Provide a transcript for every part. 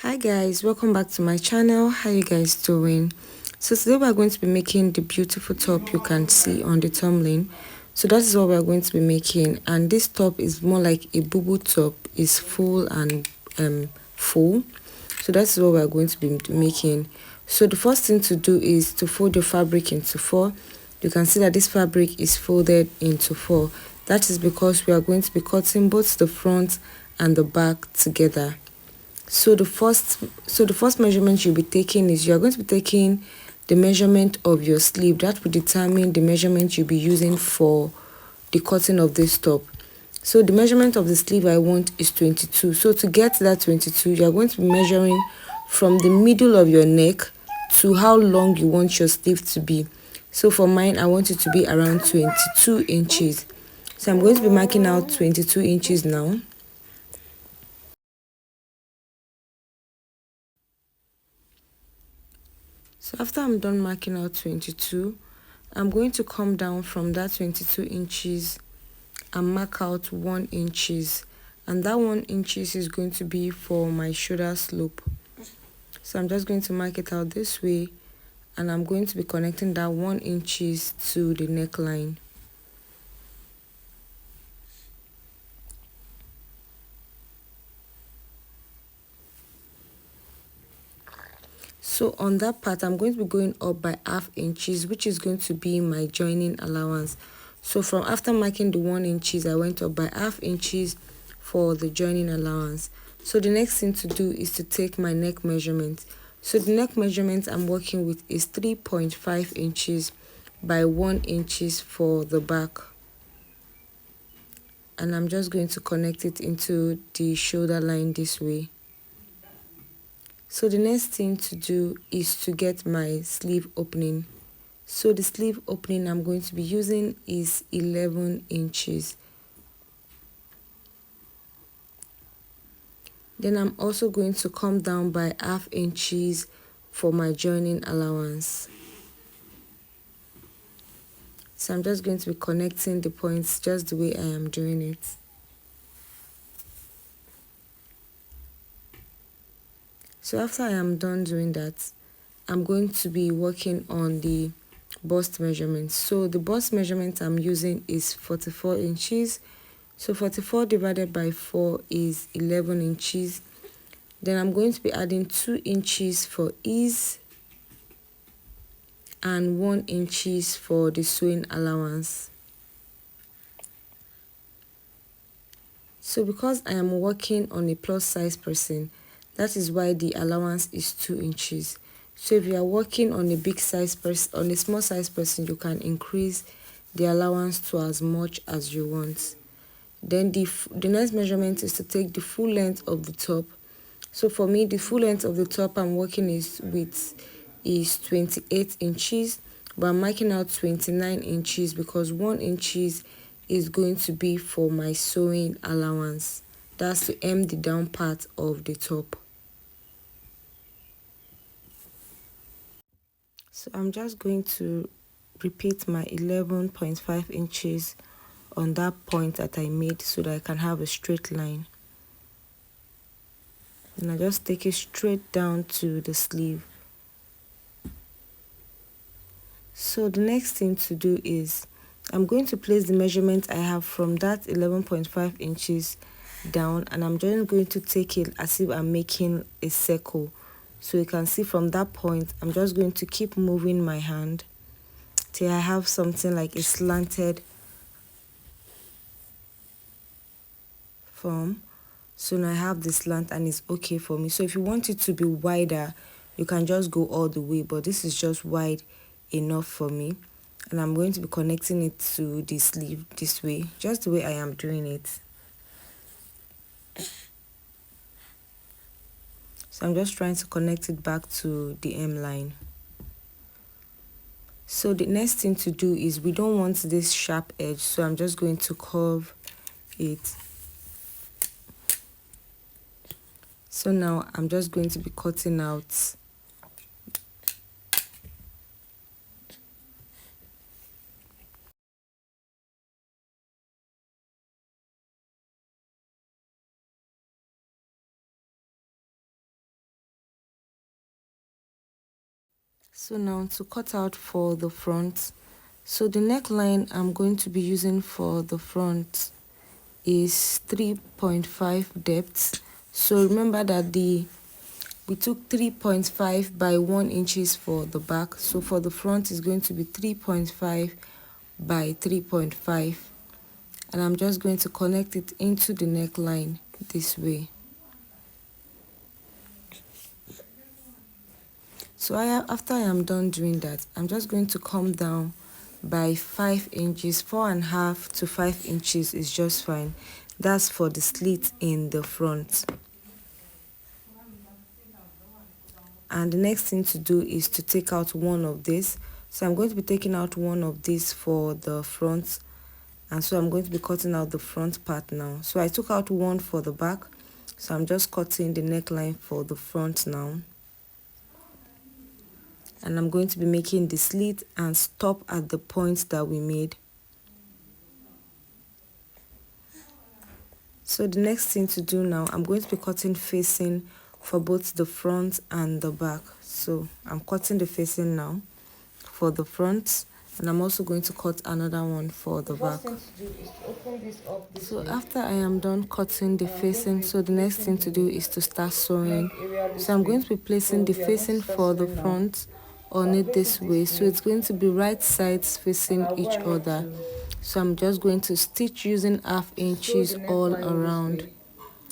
Hi guys, welcome back to my channel. How you guys doing? So today we're going to be making the beautiful top you can see on the thumbnail. So that is what we're going to be making, and this top is more like a Bubu top. It's full and full. So that's what we're going to be making. So the first thing to do is to fold your fabric into four. You can see that this fabric is folded into four. That is because we are going to be cutting both the front and the back together. So the first measurement you'll be taking is you're going to be taking the measurement of your sleeve. That will determine the measurement you'll be using for the cutting of this top. So the measurement of the sleeve I want is 22. So to get to that 22, you're going to be measuring from the middle of your neck to how long you want your sleeve to be. So for mine, I want it to be around 22 inches. So I'm going to be marking out 22 inches now. So after I'm done marking out 22, I'm going to come down from that 22 inches and mark out 1 inches. And that 1 inches is going to be for my shoulder slope. So I'm just going to mark it out this way, and I'm going to be connecting that 1 inches to the neckline. So on that part, I'm going to be going up by ½ inches, which is going to be my joining allowance. So from after marking the 1 inches, I went up by ½ inches for the joining allowance. So the next thing to do is to take my neck measurement. So the neck measurement I'm working with is 3.5 inches by 1 inches for the back. And I'm just going to connect it into the shoulder line this way. So the next thing to do is to get my sleeve opening. So the sleeve opening I'm going to be using is 11 inches. Then I'm also going to come down by ½ inches for my joining allowance. So I'm just going to be connecting the points just the way I am doing it. So after I am done doing that, I'm going to be working on the bust measurement. So the bust measurement I'm using is 44 inches. So 44 divided by 4 is 11 inches. Then I'm going to be adding 2 inches for ease and 1 inches for the sewing allowance. So because I am working on a plus size person, that is why the allowance is 2 inches. So if you are working on a big size person, on a small size person, you can increase the allowance to as much as you want. Then the next measurement is to take the full length of the top. So for me, the full length of the top I'm working with is 28 inches, but I'm marking out 29 inches because 1 inches is going to be for my sewing allowance. That's to hem the down part of the top. So I'm just going to repeat my 11.5 inches on that point that I made so that I can have a straight line. And I just take it straight down to the sleeve. So the next thing to do is I'm going to place the measurement I have from that 11.5 inches down, and I'm just going to take it as if I'm making a circle. So you can see from that point, I'm just going to keep moving my hand till I have something like a slanted form. So now I have the slant and it's okay for me. So if you want it to be wider, you can just go all the way, but this is just wide enough for me. And I'm going to be connecting it to the sleeve this way, just the way I am doing it. So I'm just trying to connect it back to the hem line. So the next thing to do is we don't want this sharp edge, so I'm just going to curve it. So now I'm just going to be cutting out So now to cut out for the front, so the neckline I'm going to be using for the front is 3.5 depth. So remember that we took 3.5 by 1 inches for the back, so for the front is going to be 3.5 by 3.5, and I'm just going to connect it into the neckline this way. So after I am done doing that, I'm just going to come down by 5 inches. 4.5 to 5 inches is just fine. That's for the slit in the front. And the next thing to do is to take out one of this. So I'm going to be taking out one of these for the front, and so I'm going to be cutting out the front part now. So I took out one for the back, so I'm just cutting the neckline for the front now. And I'm going to be making the slit and stop at the point that we made. So the next thing to do now, I'm going to be cutting facing for both the front and the back. So I'm cutting the facing now for the front, and I'm also going to cut another one for the back. So after I am done cutting the facing, so the next thing to do is to start sewing. So I'm going to be placing the facing for the front on it this way, so it's going to be right sides facing each other. So I'm just going to stitch using 1/2 inches all around.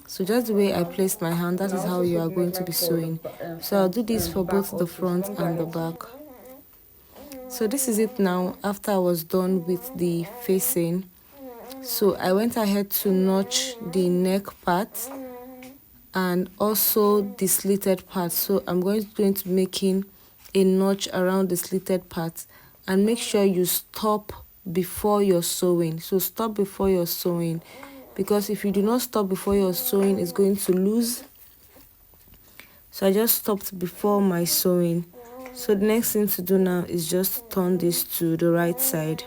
So just the way I placed my hand, that is how you are going to be sewing. So I'll do this for both the front and the back. So this is it now after I was done with the facing. So I went ahead to notch the neck part and also the slitted part. So I'm going to be making a notch around the slitted part, and make sure you stop before you're sewing. So stop before you're sewing, because if you do not stop before you're sewing, it's going to lose. So I just stopped before my sewing. So the next thing to do now is just turn this to the right side.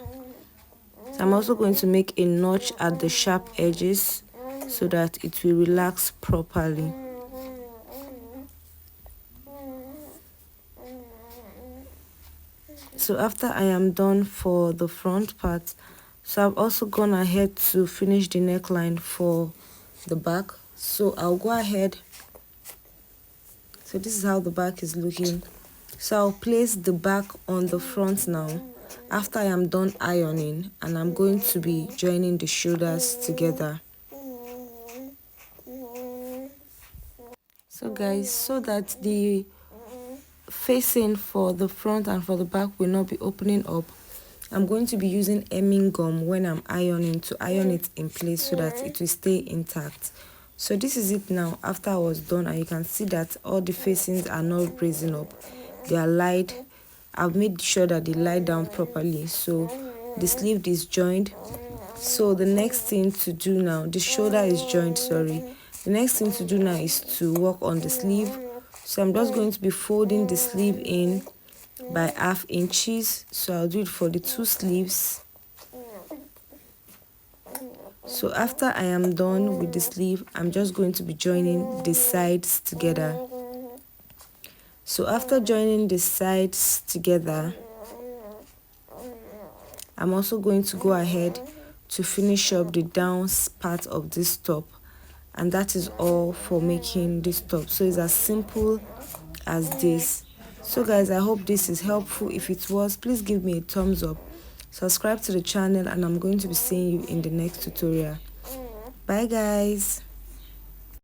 So I'm also going to make a notch at the sharp edges so that it will relax properly. So after I am done for the front part, so I've also gone ahead to finish the neckline for the back. So I'll go ahead. So this is how the back is looking. So I'll place the back on the front now after I am done ironing, and I'm going to be joining the shoulders together. So guys, so that the facing for the front and for the back will not be opening up, I'm going to be using hemming gum when I'm ironing to iron it in place so that it will stay intact. So this is it now after I was done, and you can see that all the facings are not raising up. They are lied. I've made sure that they lie down properly. So the sleeve is joined. So the next thing to do now, the shoulder is joined, sorry. The next thing to do now is to work on the sleeve. So I'm just going to be folding the sleeve in by 1/2 inches. So I'll do it for the 2 sleeves. So after I am done with the sleeve, I'm just going to be joining the sides together. So after joining the sides together, I'm also going to go ahead to finish up the down part of this top, and that is all for making this top. So it's as simple as this. So guys, I hope this is helpful. If it was, please give me a thumbs up, subscribe to the channel, and I'm going to be seeing you in the next tutorial. Bye guys.